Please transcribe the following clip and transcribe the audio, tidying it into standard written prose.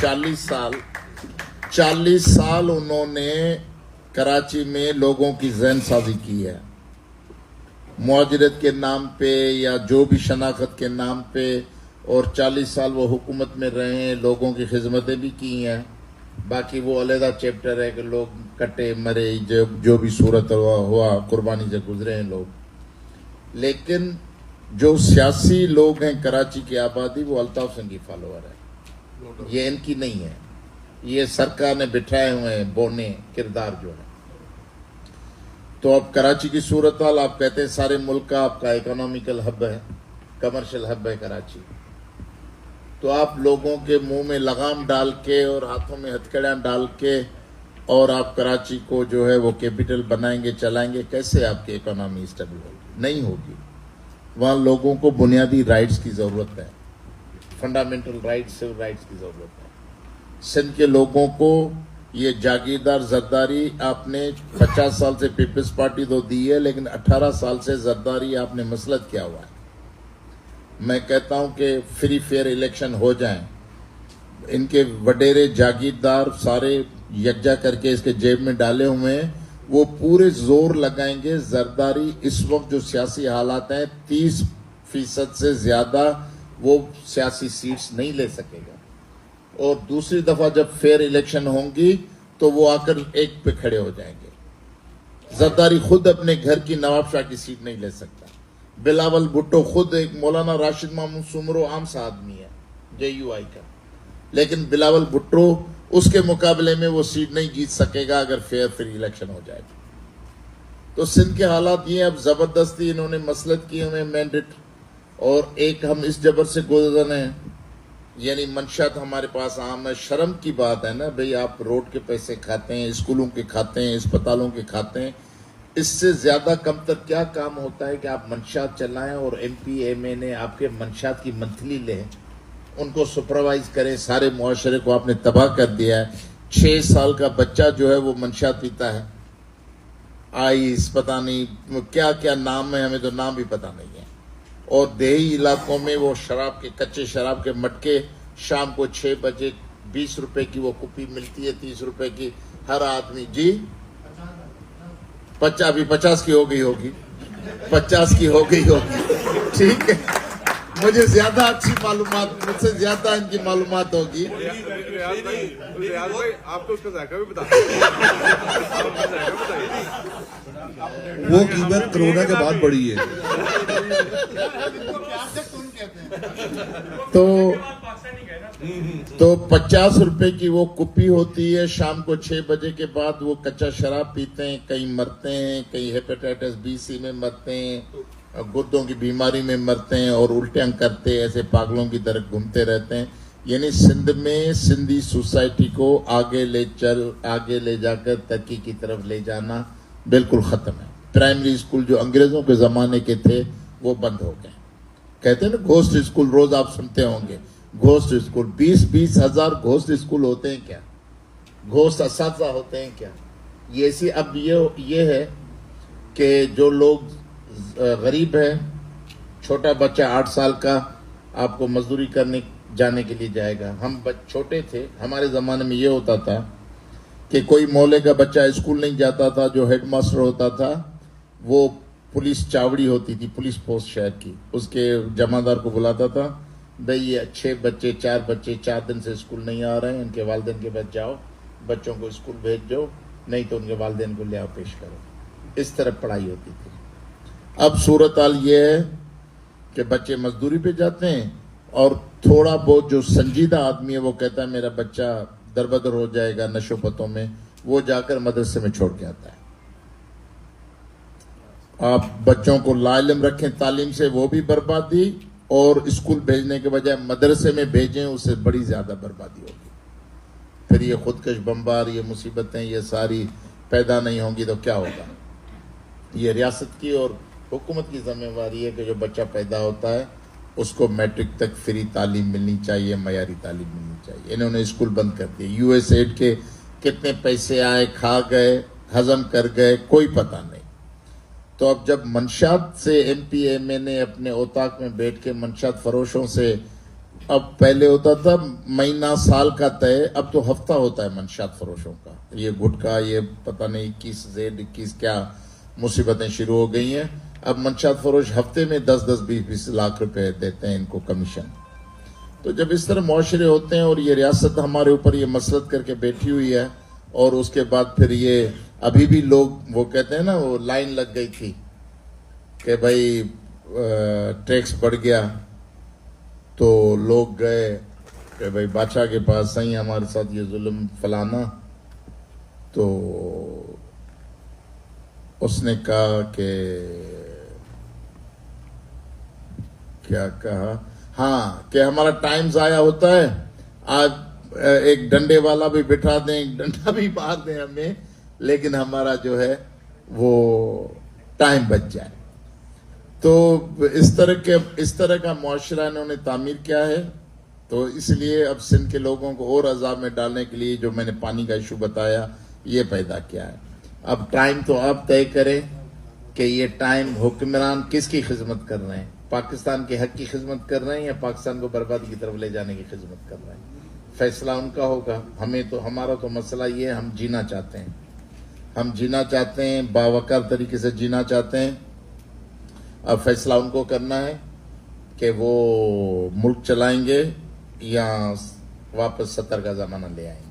40 साल उन्होंने कराची में लोगों की जहन साजी की है, मुआजिरत के नाम पे या जो भी शनाख्त के नाम पे, और 40 साल वो हुकूमत में रहे हैं, लोगों की खिदमतें भी की हैं। बाकी वो अलहदा चैप्टर है कि लोग कटे मरे, जो भी सूरत हुआ कुर्बानी से गुजरे हैं लोग। लेकिन जो सियासी लोग हैं कराची की आबादी, वो अल्ताफ सिंह की फॉलोअर है, ये इनकी नहीं है। ये सरकार ने बिठाए हुए हैं बोने किरदार जो है। तो अब कराची की सूरत हाल, आप कहते हैं सारे मुल्क का आपका इकोनॉमिकल हब है, कमर्शियल हब है कराची, तो आप लोगों के मुंह में लगाम डाल के और हाथों में हथकड़ियां डाल के और आप कराची को जो है वो कैपिटल बनाएंगे, चलाएंगे, कैसे आपकी इकोनॉमी स्टेबल होगी? नहीं होगी। वहां लोगों को बुनियादी राइट्स की जरूरत है, फंडामेंटल राइट्स, सिविल राइट्स की जरूरत है। सिंध के लोगों को ये जागीरदार जरदारी आपने 50 साल से पीपल्स पार्टी तो दी है, लेकिन 18 साल से जरदारी आपने मसलत किया हुआ है। मैं कहता हूं कि फ्री फेयर इलेक्शन हो जाएं, इनके वडेरे जागीरदार सारे यकजा करके इसके जेब में डाले हुए हैं, वो पूरे जोर लगाएंगे। जरदारी इस वक्त जो सियासी हालात हैं, 30% से ज्यादा वो सियासी सीट्स नहीं ले सकेगा, और दूसरी दफा जब फेयर इलेक्शन होंगी तो वो आकर एक पे खड़े हो जाएंगे। जरदारी खुद अपने घर की नवाब शाह की सीट नहीं ले सकता। बिलावल भुट्टो खुद एक मौलाना राशिद मामूद सुमरो आम सा आदमी है JUI का, लेकिन बिलावल भुट्टो उसके मुकाबले में वो सीट नहीं जीत सकेगा अगर फेयर फ्री इलेक्शन हो जाए। तो सिंध के हालात ये, अब जबरदस्ती इन्होंने मसलत की हमें मैंडेट, और एक हम इस जबर से गुजर रहे हैं, यानी मंशात हमारे पास आम है। शर्म की बात है ना भाई, आप रोड के पैसे खाते हैं, स्कूलों के खाते हैं, अस्पतालों के खाते हैं, इससे ज्यादा कम तक क्या काम होता है कि आप मंशात चलाएं और MP MA आपके मंशात की मंथली लें, उनको सुपरवाइज करें। सारे मुआशरे को आपने तबाह कर दिया है। 6 साल का बच्चा जो है वो मंशात पीता है, आइस पता नहीं क्या क्या नाम है, हमें तो नाम भी पता नहीं है। और देही इलाकों में वो शराब के, कच्चे शराब के मटके शाम को 6 बजे 20 रुपए की वो कुप्पी मिलती है, 30 रुपए की हर आदमी। जी 50 की हो गई होगी, 50 की हो गई होगी, ठीक है। मुझे ज्यादा अच्छी मालूमात, मुझसे ज्यादा इनकी मालूमात होगी। आपको उसका जायका भी बता वो कीमत कोरोना के बाद बढ़ी है। तो 50 रुपए की वो कुप्पी होती है। शाम को 6 बजे के बाद वो कच्चा शराब पीते हैं, कई मरते हैं, कई हेपेटाइटिस B-C में मरते हैं, गुर्दों की बीमारी में मरते हैं, और उल्टियां करते ऐसे पागलों की तरह घूमते रहते हैं। यानी सिंध में सिंधी सोसाइटी को आगे ले जाकर तरक्की की तरफ ले जाना बिल्कुल खत्म है। प्राइमरी स्कूल जो अंग्रेजों के जमाने के थे वो बंद हो गए। कहते हैं ना घोस्ट स्कूल, रोज आप सुनते होंगे घोस्ट स्कूल। 20-20 हजार घोस्ट स्कूल होते हैं क्या? घोस्ट असातिज़ा होते हैं क्या? ये सी अब ये है कि जो लोग गरीब है, छोटा बच्चा 8 साल का आपको मजदूरी करने जाने के लिए जाएगा। हम छोटे थे, हमारे जमाने में ये होता था कि कोई मोहल्ले का बच्चा स्कूल नहीं जाता था, जो हेडमास्टर होता था वो पुलिस चावड़ी होती थी, पुलिस पोस्ट शहर की, उसके जमादार को बुलाता था, भाई ये अच्छे बच्चे 4 बच्चे 4 दिन से स्कूल नहीं आ रहे हैं, इनके वालिदैन के पास जाओ, बच्चों को स्कूल भेज दो, नहीं तो उनके वालिदैन को ले आओ पेश करो। इस तरह पढ़ाई होती थी। अब सूरत हाल ये है कि बच्चे मजदूरी पे जाते हैं, और थोड़ा बहुत जो संजीदा आदमी है वो कहता है मेरा बच्चा दरबदर हो जाएगा नशोपतों में, वो जाकर मदरसे में छोड़ के आता है। आप बच्चों को लाइलम रखें तालीम से, वो भी बर्बादी, और स्कूल भेजने के बजाय मदरसे में भेजें, उससे बड़ी ज्यादा बर्बादी होगी। फिर ये खुदकश बम्बार, ये मुसीबतें ये सारी पैदा नहीं होंगी तो क्या होगा? ये रियासत की और हुकूमत की जिम्मेवारी है कि जो बच्चा पैदा होता है उसको मैट्रिक तक फ्री तालीम मिलनी चाहिए, मयारी तालीम मिलनी चाहिए। इन्होंने स्कूल बंद कर दिए। USAID के कितने पैसे आए, खा गए, हजम कर गए, कोई पता नहीं। तो अब जब मंशात से MP MA ने अपने औताक में बैठ के मंशात फरोशों से अब पहले होता था महीना साल का तय, अब तो हफ्ता होता है मंशात फरोशों का। ये गुटखा, ये पता नहीं 21 क्या मुसीबतें शुरू हो गई हैं। अब मंशात फरोश हफ्ते में 10-10, 20-20 लाख रुपए देते हैं इनको कमीशन। तो जब इस तरह मुआशरे होते हैं और ये रियासत हमारे ऊपर ये मसलत करके बैठी हुई है, और उसके बाद फिर ये अभी भी लोग वो कहते हैं ना, वो लाइन लग गई थी कि भाई टैक्स बढ़ गया, तो लोग गए कि भाई बादशाह के पास, सही हमारे साथ ये जुल्म फलाना। तो उसने कहा कि क्या कहा, हाँ, कि हमारा टाइम जाया होता है, आज एक डंडे वाला भी बिठा दें, एक डंडा भी मार दें हमें, लेकिन हमारा जो है वो टाइम बच जाए। तो इस तरह का मुआशरा इन्होंने तामीर किया है। तो इसलिए अब सिंध के लोगों को और अजाब में डालने के लिए जो मैंने पानी का इशू बताया, ये पैदा किया है। अब टाइम तो आप तय करें कि ये टाइम हुक्मरान किसकी खिदमत कर रहे हैं, पाकिस्तान के हक की खिदमत कर रहे हैं या पाकिस्तान को बर्बादी की तरफ ले जाने की खिदमत कर रहे हैं। फैसला उनका होगा। हमारा तो मसला ये है, हम जीना चाहते हैं, बावकार तरीके से जीना चाहते हैं। अब फैसला उनको करना है कि वो मुल्क चलाएंगे या वापस 70 का जमाना ले आएंगे।